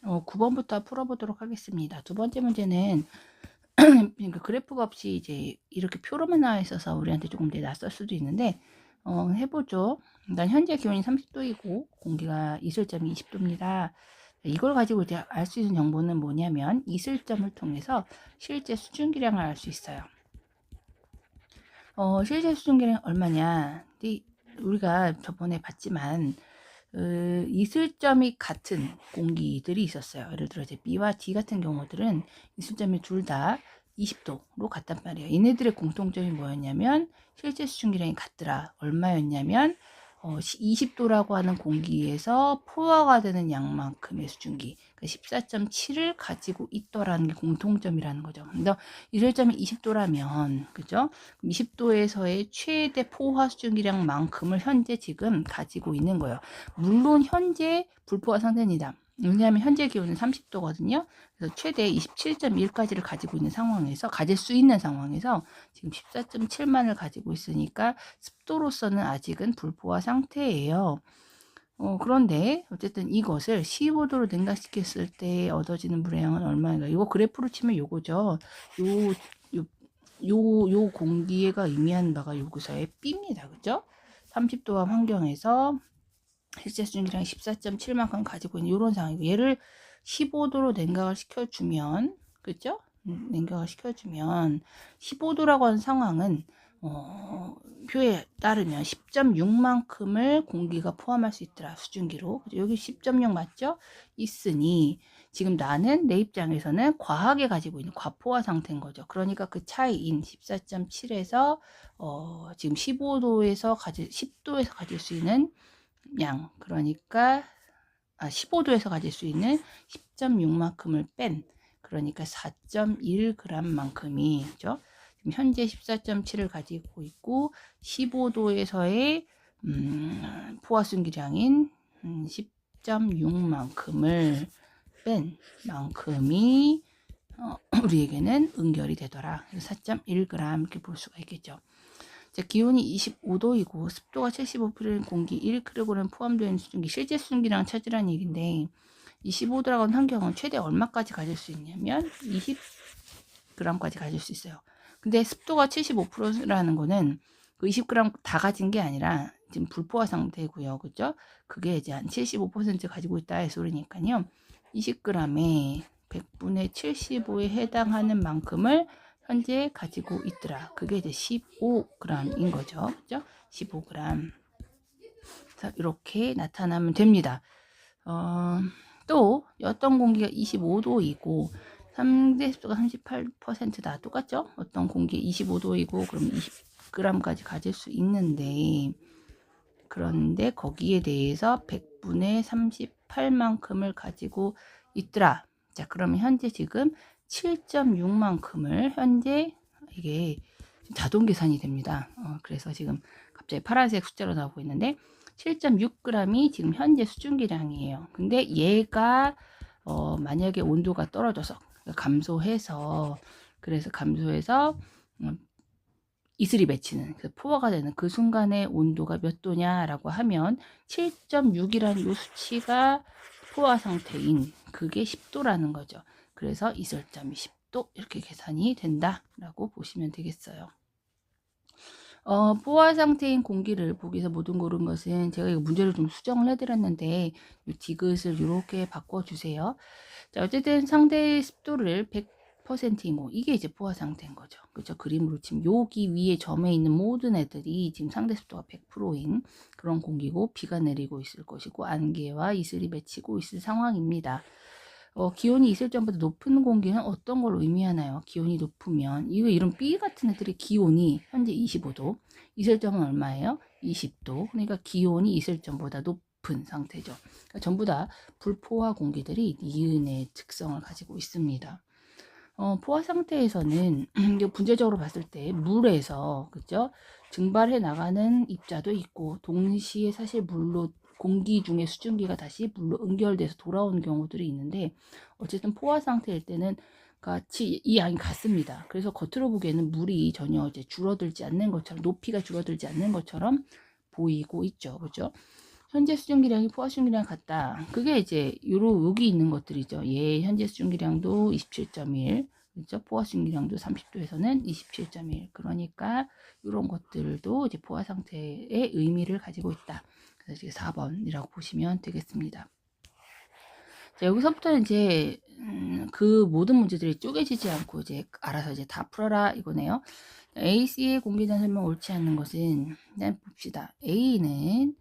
9번부터 풀어보도록 하겠습니다. 두 번째 문제는 그러니까 그래프가 없이 이제 이렇게 표로만 나와 있어서 우리한테 조금 낯설 수도 있는데 해보죠. 일단 현재 기온이 30도이고 공기가 이슬점이 20도입니다. 이걸 가지고 이제 알 수 있는 정보는 뭐냐면 이슬점을 통해서 실제 수증기량을 알 수 있어요. 실제 수증기량 얼마냐? 우리가 저번에 봤지만 이슬점이 같은 공기들이 있었어요. 예를 들어 이제 B와 D 같은 경우들은 이슬점이 둘 다 20도로 같단 말이에요. 얘네들의 공통점이 뭐였냐면 실제 수증기량이 같더라. 얼마였냐면 20도라고 하는 공기에서 포화가 되는 양만큼의 수증기, 그러니까 14.7을 가지고 있더라는 게 공통점이라는 거죠. 그래서 이슬점이 20도라면, 그죠? 20도에서의 최대 포화 수증기량만큼을 현재 지금 가지고 있는 거예요. 물론 현재 불포화 상태입니다. 왜냐하면 현재 기온은 30도거든요. 그래서 최대 27.1까지를 가지고 있는 상황에서, 가질 수 있는 상황에서 지금 14.7만을 가지고 있으니까 습도로서는 아직은 불포화 상태예요. 그런데 어쨌든 이것을 15도로 냉각시켰을 때 얻어지는 물의 양은 얼마인가? 이거 그래프로 치면 요거죠. 요 공기가 의미하는 바가 여기서의 B입니다. 그죠? 30도와 환경에서 실제 수증기량 14.7만큼 가지고 있는 이런 상황이고, 얘를 15도로 냉각을 시켜주면, 그죠? 냉각을 시켜주면 15도라고 하는 상황은 표에 따르면 10.6만큼을 공기가 포함할 수 있더라. 수증기로. 여기 10.6 맞죠? 있으니 지금 나는 내 입장에서는 과하게 가지고 있는 과포화 상태인 거죠. 그러니까 그 차이인 14.7에서 지금 15도에서 10도에서 가질 수 있는 양, 그러니까 15도에서 가질 수 있는 10.6만큼을 뺀, 그러니까 4.1g만큼이 죠. 지금 현재 14.7을 가지고 있고 15도에서의 포화 수증기량인 10.6만큼을 뺀 만큼이 우리에게는 응결이 되더라. 4.1g 이렇게 볼 수가 있겠죠. 자, 기온이 25도이고 습도가 75%인 공기 1kg 포함되어 있는 수증기, 실제 수증기량 찾으라는 얘기인데 25도라고 하는 환경은 최대 얼마까지 가질 수 있냐면 20g까지 가질 수 있어요. 근데 습도가 75%라는 거는 그 20g 다 가진 게 아니라 지금 불포화 상태고요. 그죠? 그게 이제 한 75% 가지고 있다 의 소리니까요. 20g에 100분의 75에 해당하는 만큼을 현재 가지고 있더라. 그게 이제 15g인 거죠. 그죠? 15g. 자, 이렇게 나타나면 됩니다. 또 어떤 공기가 25도이고 상대 습도가 38%다. 똑같죠? 어떤 공기 25도이고 그럼 20g까지 가질 수 있는데, 그런데 거기에 대해서 100분의 38만큼을 가지고 있더라. 자, 그러면 현재 지금 7.6만큼을 현재 이게 자동 계산이 됩니다. 그래서 지금 갑자기 파란색 숫자로 나오고 있는데 7.6g이 지금 현재 수증기량이에요. 근데 얘가 만약에 온도가 떨어져서 감소해서, 그래서 감소해서 이슬이 맺히는, 포화가 되는 그 순간의 온도가 몇 도냐라고 하면 7.6이라는 이 수치가 포화 상태인 그게 10도라는 거죠. 그래서 이슬점이 10도 이렇게 계산이 된다라고 보시면 되겠어요. 포화 상태인 공기를 보기에서 모든 고른 것은, 제가 이거 문제를 좀 수정을 해드렸는데 이 디귿을 이렇게 바꿔주세요. 자, 어쨌든 상대의 습도를 100%이고 이게 이제 포화 상태인 거죠. 그죠? 그림으로 치면 여기 위에 점에 있는 모든 애들이 지금 상대 습도가 100%인 그런 공기고 비가 내리고 있을 것이고 안개와 이슬이 맺히고 있을 상황입니다. 기온이 이슬점보다 높은 공기는 어떤 걸 의미하나요? 기온이 높으면 이런 B 같은 애들이 기온이 현재 25도, 이슬점은 얼마예요? 20도. 그러니까 기온이 이슬점보다 높은 상태죠. 그러니까 전부 다 불포화 공기들이 니은의 특성을 가지고 있습니다. 포화 상태에서는 분자적으로 봤을 때 물에서, 그죠? 증발해 나가는 입자도 있고 동시에 사실 물로, 공기 중에 수증기가 다시 물로 응결돼서 돌아오는 경우들이 있는데, 어쨌든 포화 상태일 때는 같이 이 양이 같습니다. 그래서 겉으로 보기에는 물이 전혀 이제 줄어들지 않는 것처럼, 높이가 줄어들지 않는 것처럼 보이고 있죠. 그죠? 현재 수증기량이 포화 수증기량 같다. 그게 이제 여기 있는 것들이죠. 얘 현재 수증기량도 27.1, 그렇죠? 포화 수증기량도 30도에서는 27.1. 그러니까 이런 것들도 이제 포화 상태의 의미를 가지고 있다. 그래서 이제 4번이라고 보시면 되겠습니다. 자, 여기서부터는 이제 그 모든 문제들이 쪼개지지 않고 이제 알아서 이제 다 풀어라 이거네요. AC의 공기단 설명 옳지 않는 것은 일단 봅시다. A는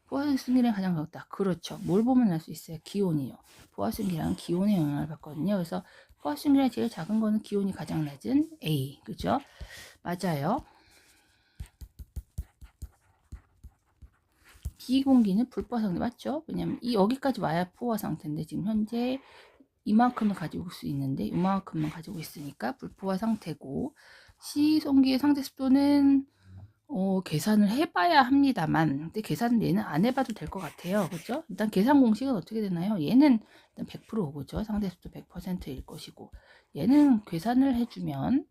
포화수증기량이 가장 적다. 그렇죠. 뭘 보면 알 수 있어요? 기온이요. 포화수증기량은 기온에 영향을 받거든요. 그래서 포화수증기량이 제일 작은 거는 기온이 가장 낮은 A. 그죠? 맞아요. 비공기는 불포화 상태 맞죠? 왜냐면 여기까지 와야 포화 상태인데 지금 현재 이만큼을 가지고 올 수 있는데 이만큼만 가지고 있으니까 불포화 상태고, C송기의 상태 습도는 계산을 해봐야 합니다만, 근데 계산은 얘는 안 해봐도 될 것 같아요. 그죠? 일단 계산 공식은 어떻게 되나요? 얘는 일단 100% 그죠? 상태 습도 100%일 것이고, 얘는 계산을 해주면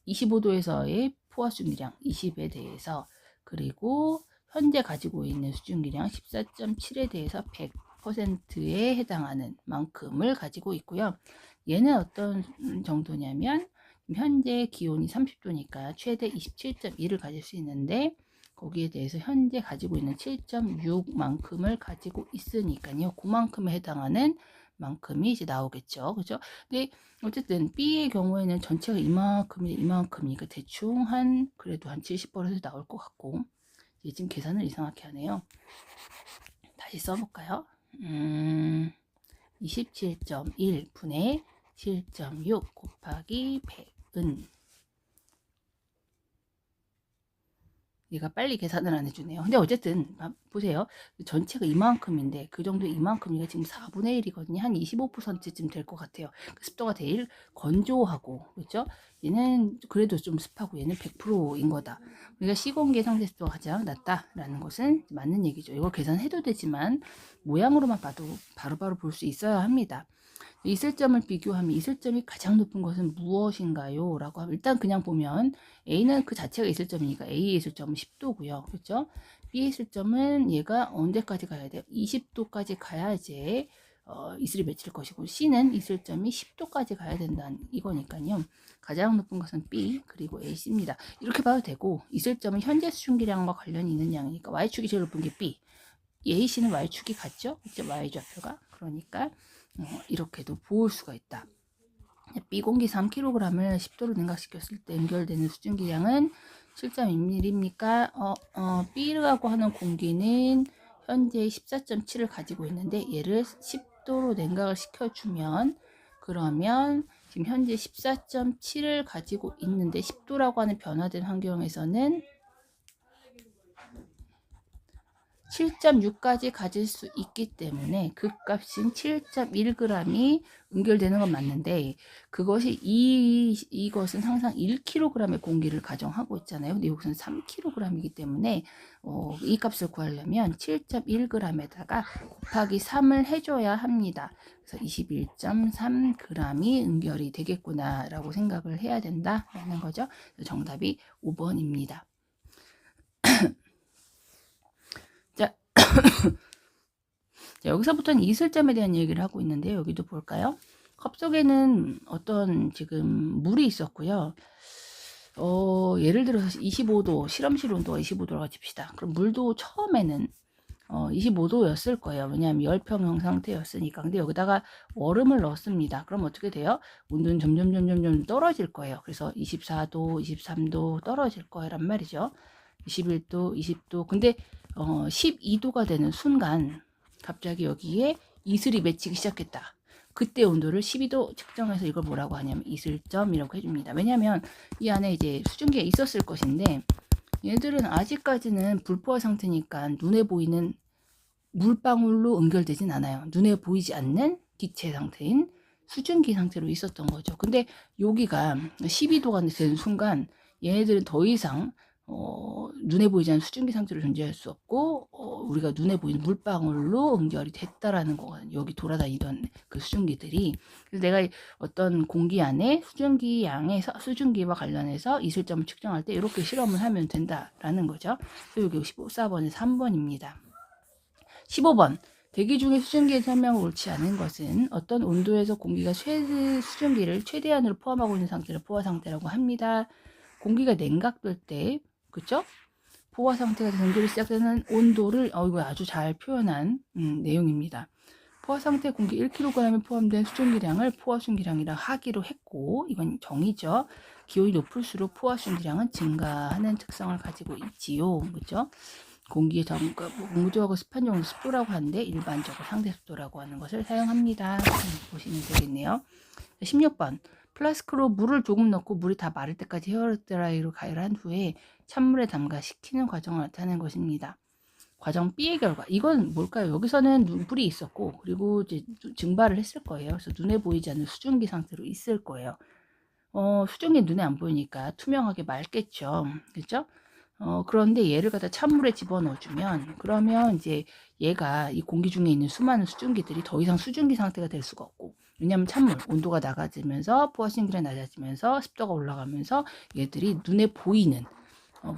25도에서의 포화 수증기량 20에 대해서, 그리고 현재 가지고 있는 수증기량 14.7에 대해서 100%에 해당하는 만큼을 가지고 있고요. 얘는 어떤 정도냐면 현재 기온이 30도니까 최대 27.1을 가질 수 있는데 거기에 대해서 현재 가지고 있는 7.6만큼을 가지고 있으니까요. 그만큼에 해당하는 만큼이 이제 나오겠죠. 그죠? 근데 어쨌든 B의 경우에는 전체가 이만큼이니까 대충 그래도 한 70% 나올 것 같고, 지금 계산을 이상하게 하네요. 다시 써볼까요? 27.1 분의 7.6 곱하기 100은, 얘가 빨리 계산을 안 해주네요. 근데 어쨌든 보세요. 전체가 이만큼인데 그 정도 이만큼이가 지금 4분의 1이거든요. 한 25%쯤 될 것 같아요. 그 습도가 제일 건조하고, 그렇죠? 얘는 그래도 좀 습하고 얘는 100%인 거다. 우리가 시공기의 상태 습도가 가장 낮다라는 것은 맞는 얘기죠. 이거 계산해도 되지만 모양으로만 봐도 바로바로 볼 수 있어야 합니다. 이슬점을 비교하면 이슬점이 가장 높은 것은 무엇인가요? 라고 하면 일단 그냥 보면 A는 그 자체가 이슬점이니까 A의 이슬점은 10도고요. 그렇죠? B의 이슬점은 얘가 언제까지 가야 돼요? 20도까지 가야 이제 이슬이 맺힐 것이고, C는 이슬점이 10도까지 가야 된다는 이거니까요. 가장 높은 것은 B 그리고 AC입니다. 이렇게 봐도 되고, 이슬점은 현재 수증기량과 관련이 있는 양이니까 Y축이 제일 높은 게 B, AC는 Y축이 같죠? 그렇죠? Y좌표가. 그러니까 이렇게도 볼 수가 있다. B공기 3kg을 10도로 냉각시켰을 때 연결되는 수증기량은 7.2ml입니까? B라고 하는 공기는 현재 14.7을 가지고 있는데 얘를 10도로 냉각을 시켜주면, 그러면 지금 현재 14.7을 가지고 있는데 10도라고 하는 변화된 환경에서는 7.6까지 가질 수 있기 때문에 그 값인 7.1g이 응결되는 건 맞는데, 그것이 이것은 항상 1kg의 공기를 가정하고 있잖아요. 근데 여기서는 3kg이기 때문에 이 값을 구하려면 7.1g에다가 곱하기 3을 해줘야 합니다. 그래서 21.3g이 응결이 되겠구나 라고 생각을 해야 된다라는 거죠. 정답이 5번입니다. 자, 여기서부터는 이슬점에 대한 얘기를 하고 있는데요. 여기도 볼까요? 컵 속에는 어떤 지금 물이 있었고요. 예를 들어서 25도, 실험실 온도가 25도라고 칩시다. 그럼 물도 처음에는 25도였을 거예요. 왜냐하면 열평형 상태였으니까. 근데 여기다가 얼음을 넣었습니다. 그럼 어떻게 돼요? 온도는 점점 떨어질 거예요. 그래서 24도, 23도 떨어질 거란 말이죠. 21도, 20도. 근데 12도가 되는 순간 갑자기 여기에 이슬이 맺히기 시작했다. 그때 온도를 12도 측정해서 이걸 뭐라고 하냐면 이슬점이라고 해줍니다. 왜냐하면 이 안에 이제 수증기가 있었을 것인데 얘들은 아직까지는 불포화 상태니까 눈에 보이는 물방울로 응결되진 않아요. 눈에 보이지 않는 기체 상태인 수증기 상태로 있었던 거죠. 근데 여기가 12도가 되는 순간 얘네들은 더 이상 눈에 보이지 않는 수증기 상태로 존재할 수 없고 우리가 눈에 보이는 물방울로 응결이 됐다라는 거거든요. 여기 돌아다니던 그 수증기들이. 그래서 내가 어떤 공기 안에 수증기 양의 수증기와 관련해서 이슬점을 측정할 때 이렇게 실험을 하면 된다라는 거죠. 그래서 여기 14번에 3번입니다. 15번. 대기 중에 수증기의 설명을 옳지 않은 것은 어떤 온도에서 공기가 수증기를 최대한으로 포함하고 있는 상태를 포화 상태라고 합니다. 공기가 냉각될 때, 그쵸? 포화 상태가 전기를 시작되는 온도를 이거 아주 잘 표현한 내용입니다. 포화 상태 공기 1kg에 포함된 수증기량을 포화 수증기량이라 하기로 했고, 이건 정의죠. 기온이 높을수록 포화 수증기량은 증가하는 특성을 가지고 있지요. 그죠? 공기의 공조하고 습한 정도 습도라고 하는데 일반적으로 상대 습도라고 하는 것을 사용합니다. 보시면 되겠네요. 16번. 플라스크로 물을 조금 넣고 물이 다 마를 때까지 헤어드라이로 가열한 후에 찬물에 담가 식히는 과정을 나타내는 것입니다. 과정 B의 결과. 이건 뭘까요? 여기서는 눈불이 있었고, 그리고 이제 증발을 했을 거예요. 그래서 눈에 보이지 않는 수증기 상태로 있을 거예요. 수증기 눈에 안 보이니까 투명하게 맑겠죠. 그렇죠? 그런데 얘를 갖다 찬물에 집어넣어주면, 그러면 이제 얘가 이 공기 중에 있는 수많은 수증기들이 더 이상 수증기 상태가 될 수가 없고, 왜냐하면 찬물 온도가 낮아지면서 포화신기가 낮아지면서 습도가 올라가면서 얘들이 눈에 보이는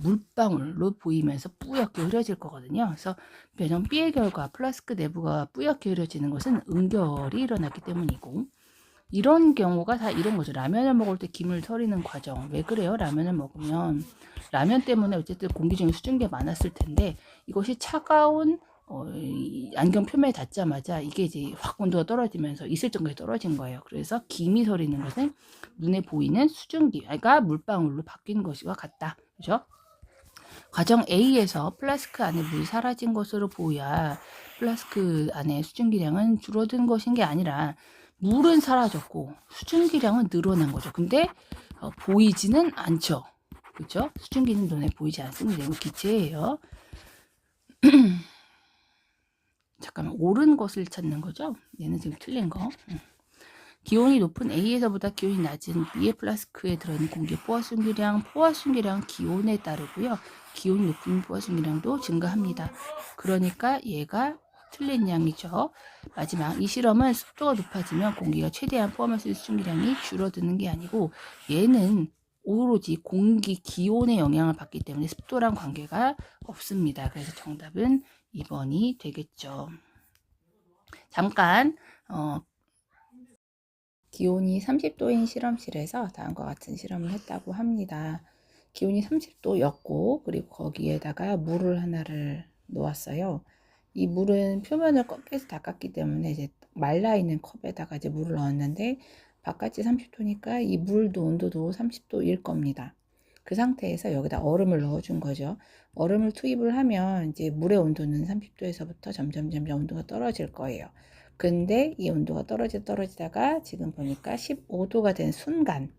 물방울로 보이면서 뿌옇게 흐려질 거거든요. 그래서 배정 B의 결과 플라스크 내부가 뿌옇게 흐려지는 것은 응결이 일어났기 때문이고, 이런 경우가 다 이런 거죠. 라면을 먹을 때 김을 서리는 과정. 왜 그래요? 라면을 먹으면 라면 때문에 어쨌든 공기 중에 수증기가 많았을 텐데, 이것이 차가운 안경 표면에 닿자마자 이게 이제 확 온도가 떨어지면서 있을 정도에 떨어진 거예요. 그래서 김이 서리는 것은 눈에 보이는 수증기가 물방울로 바뀐 것과 같다. 그죠? 과정 A에서 플라스크 안에 물이 사라진 것으로 보여 플라스크 안에 수증기량은 줄어든 것인 게 아니라 물은 사라졌고 수증기량은 늘어난 거죠. 근데 보이지는 않죠. 그렇죠? 수증기는 눈에 보이지 않습니다. 이거 기체예요. 잠깐만, 옳은 것을 찾는 거죠? 얘는 지금 틀린 거. 기온이 높은 A에서보다 기온이 낮은 B의 플라스크에 들어있는 공기의 포화수증기량 기온에 따르고요. 기온이 높은 포화수증기량도 증가합니다. 그러니까 얘가 틀린 양이죠. 마지막, 이 실험은 습도가 높아지면 공기가 최대한 포함할 수 있는 수증기량이 줄어드는 게 아니고, 얘는 오로지 공기 기온의 영향을 받기 때문에 습도랑 관계가 없습니다. 그래서 정답은 2번이 되겠죠. 잠깐 기온이 30도인 실험실에서 다음과 같은 실험을 했다고 합니다. 기온이 30도였고, 그리고 거기에다가 물을 하나를 놓았어요. 이 물은 표면을 꺾여서 닦았기 때문에 이제 말라있는 컵에다가 이제 물을 넣었는데, 바깥이 30도니까 이 물도 온도도 30도일 겁니다. 그 상태에서 여기다 얼음을 넣어준 거죠. 얼음을 투입을 하면 이제 물의 온도는 30도에서부터 점점 온도가 떨어질 거예요. 근데 이 온도가 떨어지다가 지금 보니까 15도가 된 순간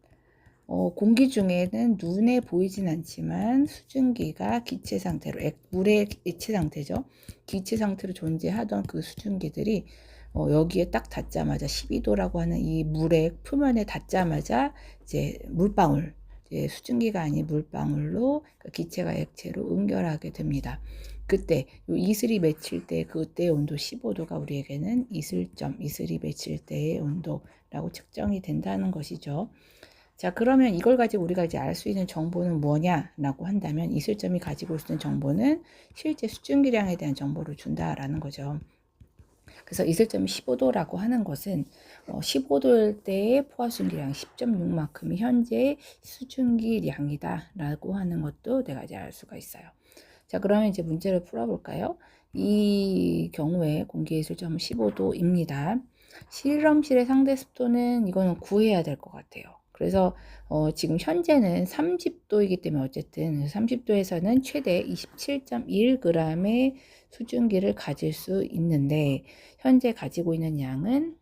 공기 중에는 눈에 보이진 않지만 수증기가 기체 상태로 물의 액체 상태죠. 기체 상태로 존재하던 그 수증기들이 여기에 딱 닿자마자 12도라고 하는 이 물의 표면에 닿자마자 이제 물방울, 이제 수증기가 아닌 물방울로 그 기체가 액체로 응결하게 됩니다. 그때 요 이슬이 맺힐 때 그때의 온도 15도가 우리에게는 이슬이 맺힐 때의 온도라고 측정이 된다는 것이죠. 자, 그러면 이걸 가지고 우리가 이제 알 수 있는 정보는 뭐냐라고 한다면, 이슬점이 가지고 있는 정보는 실제 수증기량에 대한 정보를 준다라는 거죠. 그래서 이슬점이 15도라고 하는 것은 15도일 때의 포화수증기량 10.6만큼이 현재 수증기량이다라고 하는 것도 내가 이제 알 수가 있어요. 자, 그러면 이제 문제를 풀어볼까요? 이 경우에 공기의 이슬점은 15도입니다. 실험실의 상대 습도는 이거는 구해야 될 것 같아요. 그래서 지금 현재는 30도이기 때문에 어쨌든 30도에서는 최대 27.1g의 수증기를 가질 수 있는데, 현재 가지고 있는 양은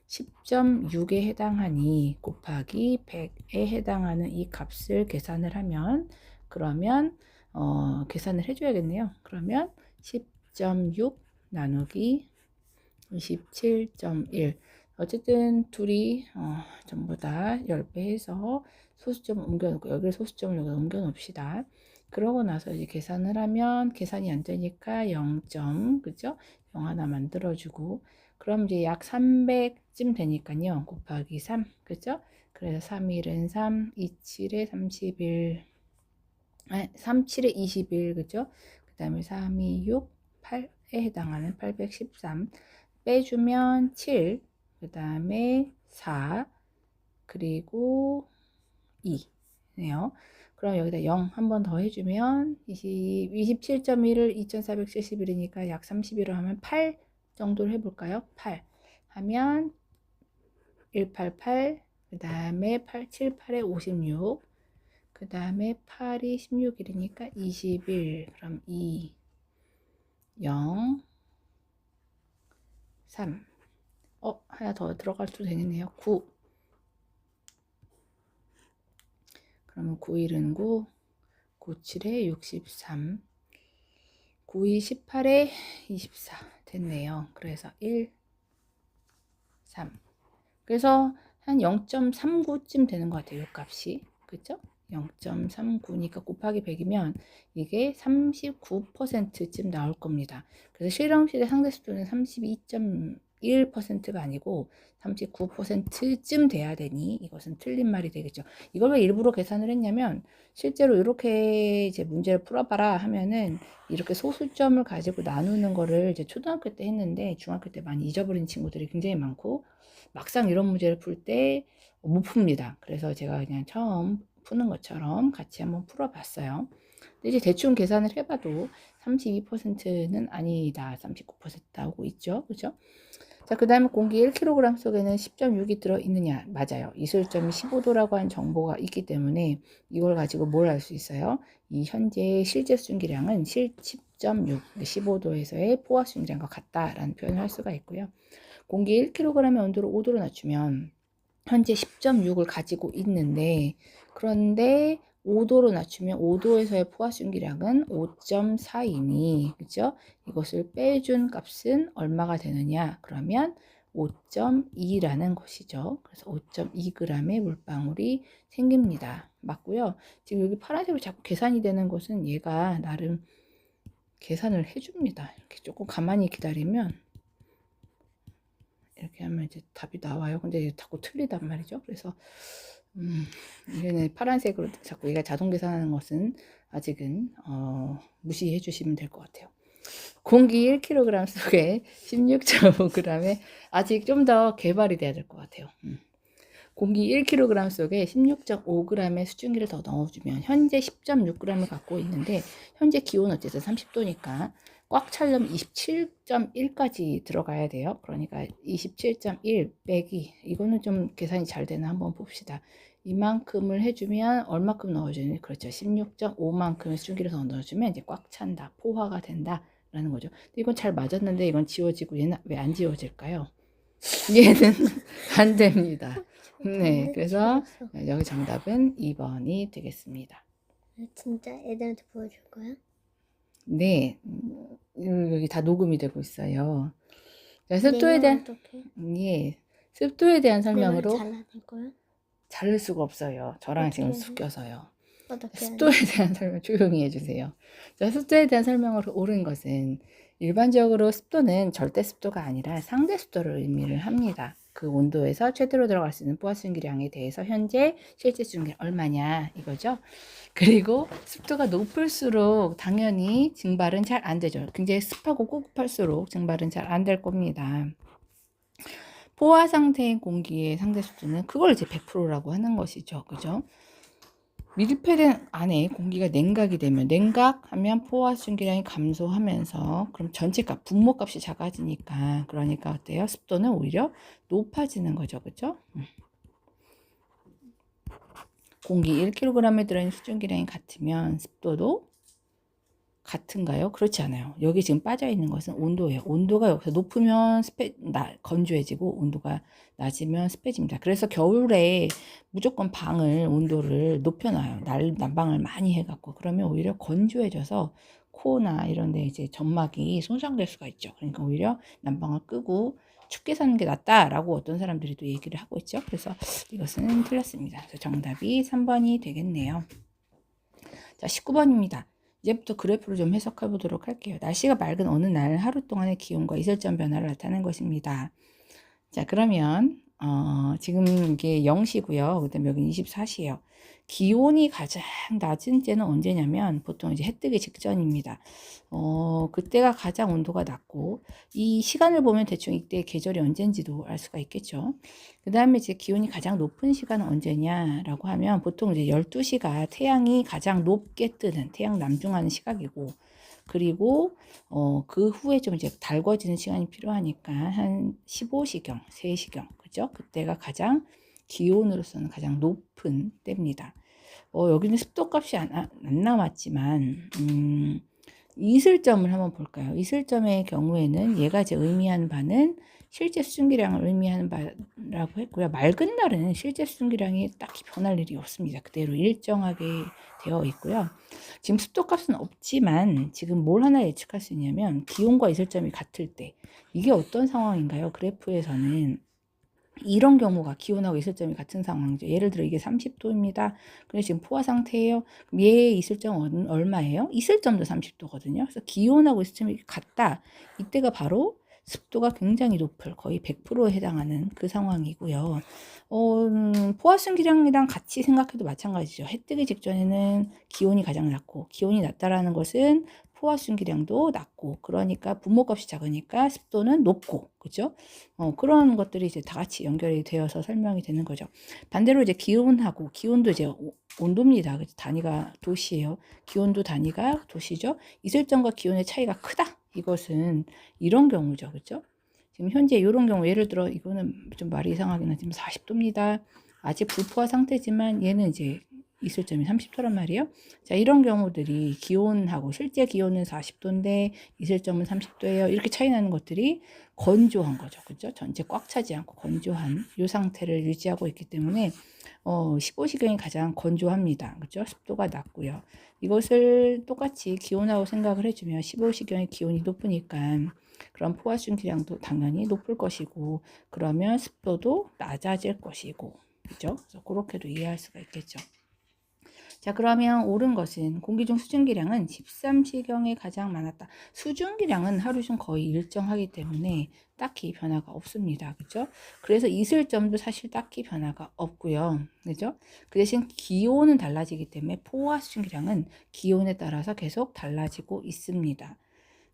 10.6에 해당하니 곱하기 100에 해당하는 이 값을 계산을 하면, 그러면 계산을 해줘야겠네요. 그러면 10.6 나누기 27.1, 어쨌든 둘이 전부 다 10배 해서 소수점을 옮겨놓고, 여기를 소수점을 여기 옮겨놓읍시다. 그러고 나서 이제 계산을 하면 계산이 안 되니까 0점, 그죠? 0 하나 만들어주고, 그럼 이제 약 300쯤 되니까요. 곱하기 3, 그죠? 그래서 3일은 3, 27에 31, 37에 21, 그죠? 그 다음에 3, 2, 6, 8, 해당하는 813 빼주면 7, 그 다음에 4, 그리고 2네요. 그럼 여기다 0 한 번 더 해주면 27.1을 2471이니까 약 31을 하면 8 정도를 해볼까요? 8 하면 188, 그 다음에 7, 8에 56, 그 다음에 8이 16일이니까 21, 그럼 2, 0, 3, 하나 더 들어갈 수 되겠네요. 9, 그러면 9일은 9, 97에 63, 92, 18에 24 됐네요. 그래서 1, 3. 그래서 한 0.39쯤 되는 것 같아요. 이 값이. 그죠? 0.39니까 곱하기 100이면 이게 39%쯤 나올 겁니다. 그래서 실험실의 상대수도는 32.1%가 아니고 39%쯤 돼야 되니 이것은 틀린 말이 되겠죠. 이걸 왜 일부러 계산을 했냐면 실제로 이렇게 이제 문제를 풀어봐라 하면은 이렇게 소수점을 가지고 나누는 거를 이제 초등학교 때 했는데 중학교 때 많이 잊어버린 친구들이 굉장히 많고 막상 이런 문제를 풀 때 못 풉니다. 그래서 제가 그냥 처음 푸는 것처럼 같이 한번 풀어봤어요. 근데 이제 대충 계산을 해봐도 32%는 아니다. 39% 나오고 있죠. 그죠? 자, 그 다음에 공기 1kg 속에는 10.6이 들어있느냐? 맞아요. 이슬점이 15도라고 하는 정보가 있기 때문에 이걸 가지고 뭘 알 수 있어요? 이 현재 실제 수증기량은 10.6, 15도에서의 포화 수증기량과 같다라는 표현을 할 수가 있고요. 공기 1kg의 온도를 5도로 낮추면 현재 10.6을 가지고 있는데 그런데 5도로 낮추면 5도에서의 포화순기량은 5.4이니 그죠? 이것을 빼준 값은 얼마가 되느냐? 그러면 5.2라는 것이죠. 그래서 5.2g의 물방울이 생깁니다. 맞고요. 지금 여기 파란색으로 자꾸 계산이 되는 것은 얘가 나름 계산을 해줍니다. 이렇게 조금 가만히 기다리면 이렇게 하면 이제 답이 나와요. 근데 자꾸 틀리단 말이죠. 그래서 이거는 파란색으로 자꾸 얘가 자동 계산하는 것은 아직은 무시해 주시면 될 것 같아요. 공기 1kg 속에 16.5g에 아직 좀 더 개발이 돼야 될 것 같아요. 공기 1kg 속에 16.5g의 수증기를 더 넣어주면 현재 10.6g을 갖고 있는데 현재 기온은 어쨌든 30도니까 꽉 차려면 27.1까지 들어가야 돼요. 그러니까 27.1 빼기 이거는 좀 계산이 잘 되나 한번 봅시다. 이만큼을 해주면 얼마큼 넣어주니 그렇죠. 16.5만큼의 수증기를 더 넣어주면 이제 꽉 찬다. 포화가 된다. 라는 거죠. 이건 잘 맞았는데 이건 지워지고 얘는 왜 안 지워질까요? 얘는 안 됩니다. 네, 그래서 여기 정답은 2번이 되겠습니다. 진짜 애들한테 보여줄 거야? 네, 여기 다 녹음이 되고 있어요. 자, 습도에 대한 어떡해? 예, 습도에 대한 설명으로 잘라낼 거야? 자를 수가 없어요. 저랑 지금 어떻게 섞여서요. 어떻게 습도에 대한 설명 조용히 해주세요. 자, 습도에 대한 설명으로 옳은 것은 일반적으로 습도는 절대 습도가 아니라 상대 습도를 의미를 합니다. 그 온도에서 최대로 들어갈 수 있는 포화수증기량에 대해서 현재 실제 수증기량 얼마냐 이거죠. 그리고 습도가 높을수록 당연히 증발은 잘 안 되죠. 굉장히 습하고 꿉꿉할수록 증발은 잘 안 될 겁니다. 포화 상태인 공기의 상대 습도는 그걸 이제 100%라고 하는 것이죠. 그죠? 밀폐된 안에 공기가 냉각이 되면 냉각하면 포화 수증기량이 감소하면서 그럼 전체 값 분모값이 작아지니까 그러니까 어때요? 습도는 오히려 높아지는 거죠. 그죠? 공기 1kg에 들어있는 수증기량이 같으면 습도도 같은가요? 그렇지 않아요. 여기 지금 빠져 있는 것은 온도예요. 온도가 여기서 높으면 건조해지고 온도가 낮으면 습해집니다. 그래서 겨울에 무조건 방을 온도를 높여놔요. 난방을 많이 해갖고 그러면 오히려 건조해져서 코나 이런 데 이제 점막이 손상될 수가 있죠. 그러니까 오히려 난방을 끄고 춥게 사는 게 낫다라고 어떤 사람들이 또 얘기를 하고 있죠. 그래서 이것은 틀렸습니다. 그래서 정답이 3번이 되겠네요. 자, 19번입니다. 이제부터 그래프를 좀 해석해 보도록 할게요. 날씨가 맑은 어느 날 하루 동안의 기온과 이슬점 변화를 나타낸 것입니다. 자, 그러면 지금 이게 0시고요. 그다음에 여기 24시예요. 기온이 가장 낮은 때는 언제냐면 보통 이제 해 뜨기 직전입니다. 그때가 가장 온도가 낮고 이 시간을 보면 대충 이때 계절이 언젠지도 알 수가 있겠죠. 그 다음에 이제 기온이 가장 높은 시간은 언제냐라고 하면 보통 이제 12시가 태양이 가장 높게 뜨는 태양 남중하는 시각이고 그리고 그 후에 좀 이제 달궈지는 시간이 필요하니까 한 15시경, 3시경 그죠? 그때가 가장 기온으로서는 가장 높은 때입니다. 여기는 습도값이 안 남았지만 이슬점을 한번 볼까요? 이슬점의 경우에는 얘가 이제 의미하는 바는 실제 수증기량을 의미하는 바라고 했고요. 맑은 날은 실제 수증기량이 딱히 변할 일이 없습니다. 그대로 일정하게 되어 있고요. 지금 습도값은 없지만 지금 뭘 하나 예측할 수 있냐면 기온과 이슬점이 같을 때 이게 어떤 상황인가요? 그래프에서는 이런 경우가 기온하고 이슬점이 같은 상황이죠. 예를 들어 이게 30도입니다. 그래서 지금 포화 상태예요. 그럼 얘의 이슬점은 얼마예요? 이슬점도 30도거든요. 그래서 기온하고 이슬점이 같다. 이때가 바로 습도가 굉장히 높을 거의 100%에 해당하는 그 상황이고요. 포화순기량이랑 같이 생각해도 마찬가지죠. 해 뜨기 직전에는 기온이 가장 낮고 기온이 낮다라는 것은 포화순기량도 낮고 그러니까 분모값이 작으니까 습도는 높고 그죠? 그런 것들이 이제 다 같이 연결이 되어서 설명이 되는 거죠. 반대로 이제 기온하고 기온도 이제 온도입니다. 단위가 도시예요. 기온도 단위가 도시죠. 이슬점과 기온의 차이가 크다. 이것은 이런 경우죠. 그죠? 지금 현재 이런 경우 예를 들어 이거는 좀 말이 이상하긴 하지만 40도입니다. 아직 불포화 상태지만 얘는 이제 이슬점이 30도란 말이에요. 자, 이런 경우들이 기온하고 실제 기온은 40도인데 이슬점은 30도예요. 이렇게 차이 나는 것들이 건조한 거죠. 그죠? 전체 꽉 차지 않고 건조한 이 상태를 유지하고 있기 때문에 15시경이 가장 건조합니다. 그죠? 습도가 낮고요. 이것을 똑같이 기온하고 생각을 해주면 15시경의 기온이 높으니까 그럼 포화순기량도 당연히 높을 것이고 그러면 습도도 낮아질 것이고 그죠? 그래서 그렇게도 이해할 수가 있겠죠. 자, 그러면 옳은 것은 공기 중 수증기량은 13시경에 가장 많았다. 수증기량은 하루 중 거의 일정하기 때문에 딱히 변화가 없습니다. 그죠? 그래서 이슬점도 사실 딱히 변화가 없고요. 그죠? 그 대신 기온은 달라지기 때문에 포화 수증기량은 기온에 따라서 계속 달라지고 있습니다.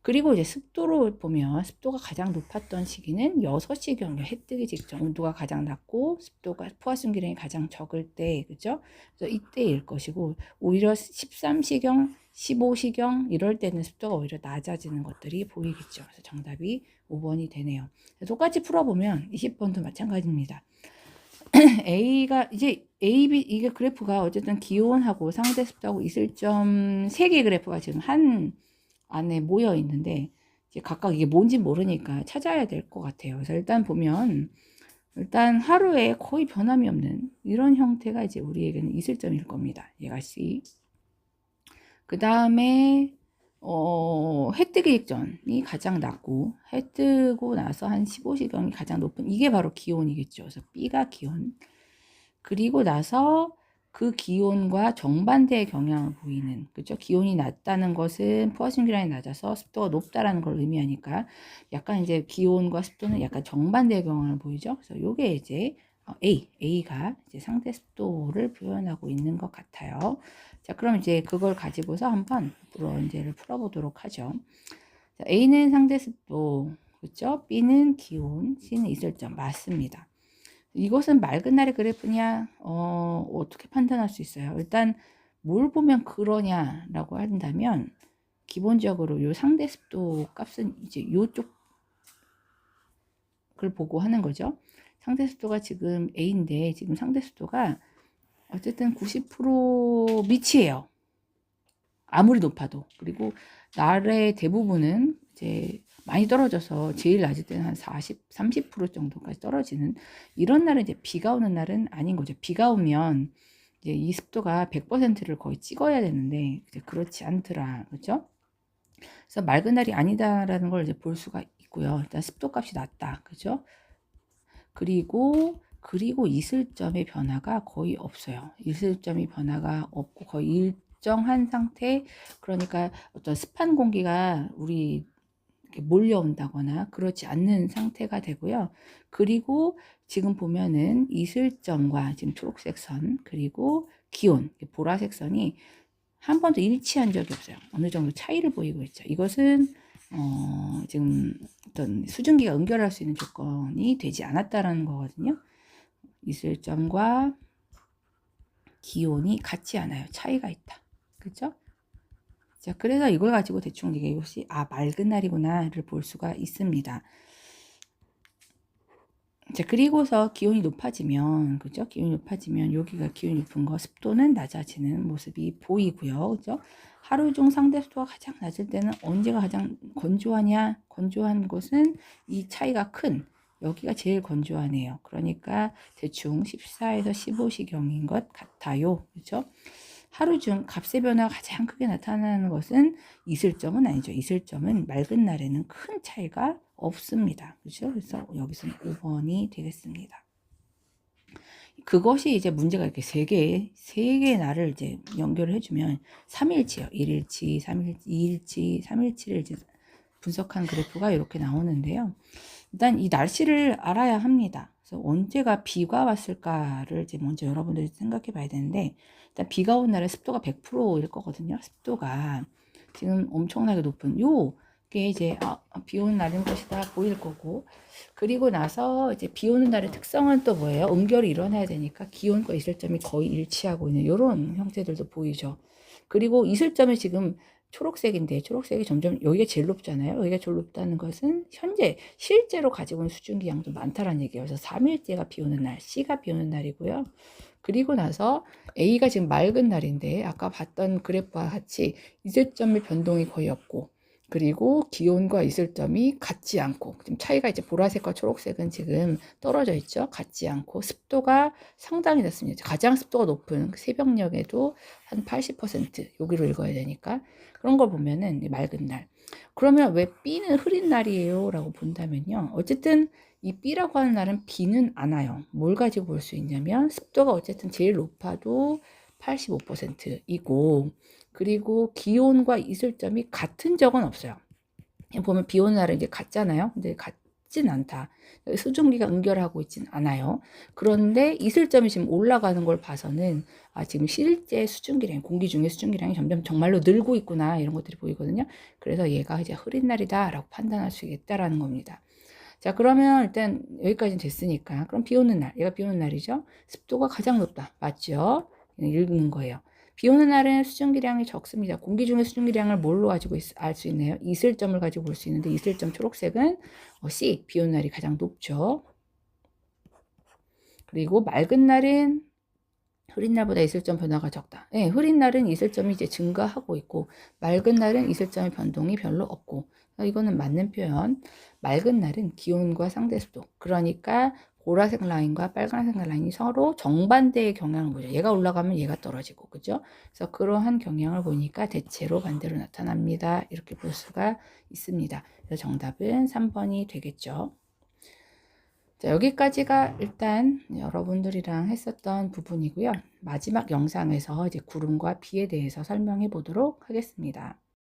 그리고 이제 습도로 보면 습도가 가장 높았던 시기는 6시경이요. 해 뜨기 직전 온도가 가장 낮고 습도가 포화순기량이 가장 적을 때 그죠? 그래서 이때일 것이고 오히려 13시경, 15시경 이럴 때는 습도가 오히려 낮아지는 것들이 보이겠죠. 그래서 정답이 5번이 되네요. 똑같이 풀어보면 20번도 마찬가지입니다. A가 이제 A, B 이게 그래프가 어쨌든 기온하고 상대 습도하고 이슬점 3개 그래프가 지금 한 안에 모여 있는데 이제 각각 이게 뭔지 모르니까 찾아야 될 것 같아요. 그래서 일단 보면 일단 하루에 거의 변함이 없는 이런 형태가 이제 우리에게는 이슬점일 겁니다. 얘가 C. 그 다음에 해 뜨기 직전이 가장 낮고 해 뜨고 나서 한 15시경이 가장 높은 이게 바로 기온이겠죠. 그래서 B가 기온. 그리고 나서 그 기온과 정반대의 경향을 보이는 그죠? 기온이 낮다는 것은 포화순기량이 낮아서 습도가 높다라는 걸 의미하니까 약간 이제 기온과 습도는 약간 정반대의 경향을 보이죠. 그래서 요게 이제 A가 이제 상대 습도를 표현하고 있는 것 같아요. 자, 그럼 이제 그걸 가지고서 한번 문제를 풀어보도록 하죠. 자, A는 상대 습도, 그렇죠? B는 기온, C는 이슬점 맞습니다. 이것은 맑은 날의 그래프냐? 어떻게 판단할 수 있어요? 일단 뭘 보면 그러냐라고 한다면 기본적으로 요 상대 습도 값은 이제 요쪽을 보고 하는 거죠. 상대 습도가 지금 A인데 지금 상대 습도가 어쨌든 90% 밑이에요. 아무리 높아도. 그리고 날의 대부분은 이제 많이 떨어져서 제일 낮을 때는 한 40, 30% 정도까지 떨어지는 이런 날은 이제 비가 오는 날은 아닌 거죠. 비가 오면 이제 이 습도가 100%를 거의 찍어야 되는데 이제 그렇지 않더라. 그렇죠? 그래서 맑은 날이 아니다라는 걸 이제 볼 수가 있고요. 일단 습도 값이 낮다. 그죠? 그리고 이슬점의 변화가 거의 없어요. 이슬점의 변화가 없고 거의 일정한 상태. 그러니까 어떤 습한 공기가 우리 이렇게 몰려온다거나 그렇지 않는 상태가 되고요. 그리고 지금 보면은 이슬점과 지금 초록색 선 그리고 기온 보라색 선이 한 번도 일치한 적이 없어요. 어느 정도 차이를 보이고 있죠. 이것은 지금 어떤 수증기가 응결할 수 있는 조건이 되지 않았다라는 거거든요. 이슬점과 기온이 같지 않아요. 차이가 있다. 그렇죠? 자, 그래서 이걸 가지고 대충 이것이 맑은 날이구나를 볼 수가 있습니다. 자, 그리고서 기온이 높아지면, 그죠? 기온이 높아지면 여기가 기온이 높은 거, 습도는 낮아지는 모습이 보이고요. 그죠? 하루 중 상대 습도가 가장 낮을 때는 언제가 가장 건조하냐? 건조한 곳은 이 차이가 큰, 여기가 제일 건조하네요. 그러니까 대충 14에서 15시경인 것 같아요. 그죠? 하루 중 값의 변화가 가장 크게 나타나는 것은 이슬점은 아니죠. 이슬점은 맑은 날에는 큰 차이가 없습니다. 그렇죠? 그래서 여기서는 5번이 되겠습니다. 그것이 이제 문제가 이렇게 세 개의 날을 이제 연결을 해주면 3일치요. 1일치, 3일치, 2일치, 3일치를 이제 분석한 그래프가 이렇게 나오는데요. 일단 이 날씨를 알아야 합니다. 그래서 언제가 비가 왔을까를 이제 먼저 여러분들이 생각해 봐야 되는데, 일단 비가 온 날에 습도가 100%일 거거든요. 습도가 지금 엄청나게 높은 게 이제 비 오는 날인 것이다 보일 거고, 그리고 나서 이제 비 오는 날의 특성은 또 뭐예요? 음결이 일어나야 되니까 기온과 이슬점이 거의 일치하고 있는 이런 형태들도 보이죠. 그리고 이슬점이 지금 초록색인데 초록색이 점점 여기가 제일 높잖아요. 여기가 제일 높다는 것은 현재 실제로 가지고 있는 수증기 양도 많다라는 얘기예요. 그래서 3일째가 비 오는 날, C가 비 오는 날이고요. 그리고 나서 A가 지금 맑은 날인데 아까 봤던 그래프와 같이 이슬점의 변동이 거의 없고, 그리고 기온과 이슬점이 같지 않고, 지금 차이가 이제 보라색과 초록색은 지금 떨어져 있죠. 같지 않고 습도가 상당히 낮습니다. 가장 습도가 높은 새벽녘에도 한 80% 여기로 읽어야 되니까 그런 걸 보면은 맑은 날. 그러면 왜 B는 흐린 날이에요? 라고 본다면요. 어쨌든 이 B라고 하는 날은 비는 안 와요. 뭘 가지고 볼 수 있냐면 습도가 어쨌든 제일 높아도 85%이고, 그리고 기온과 이슬점이 같은 적은 없어요. 보면 비 오는 날은 이제 같잖아요. 근데 같진 않다. 수증기가 응결하고 있진 않아요. 그런데 이슬점이 지금 올라가는 걸 봐서는 지금 실제 수증기량, 공기 중에 수증기량이 점점 정말로 늘고 있구나, 이런 것들이 보이거든요. 그래서 얘가 이제 흐린 날이다라고 판단할 수 있겠다라는 겁니다. 자, 그러면 일단 여기까지는 됐으니까, 그럼 비 오는 날, 얘가 비 오는 날이죠. 습도가 가장 높다, 맞죠? 읽는 거예요. 비 오는 날은 수증기량이 적습니다. 공기 중에 수증기량을 뭘로 가지고 알 수 있나요? 이슬점을 가지고 볼 수 있는데, 이슬점 초록색은 C, 비 오는 날이 가장 높죠. 그리고 맑은 날은 흐린 날보다 이슬점 변화가 적다. 네, 흐린 날은 이슬점이 이제 증가하고 있고, 맑은 날은 이슬점의 변동이 별로 없고, 이거는 맞는 표현. 맑은 날은 기온과 상대 습도, 그러니까 보라색 라인과 빨간색 라인이 서로 정반대의 경향을 보죠. 얘가 올라가면 얘가 떨어지고, 그죠? 그래서 그러한 경향을 보니까 대체로 반대로 나타납니다. 이렇게 볼 수가 있습니다. 그래서 정답은 3번이 되겠죠. 자, 여기까지가 일단 여러분들이랑 했었던 부분이고요. 마지막 영상에서 이제 구름과 비에 대해서 설명해 보도록 하겠습니다.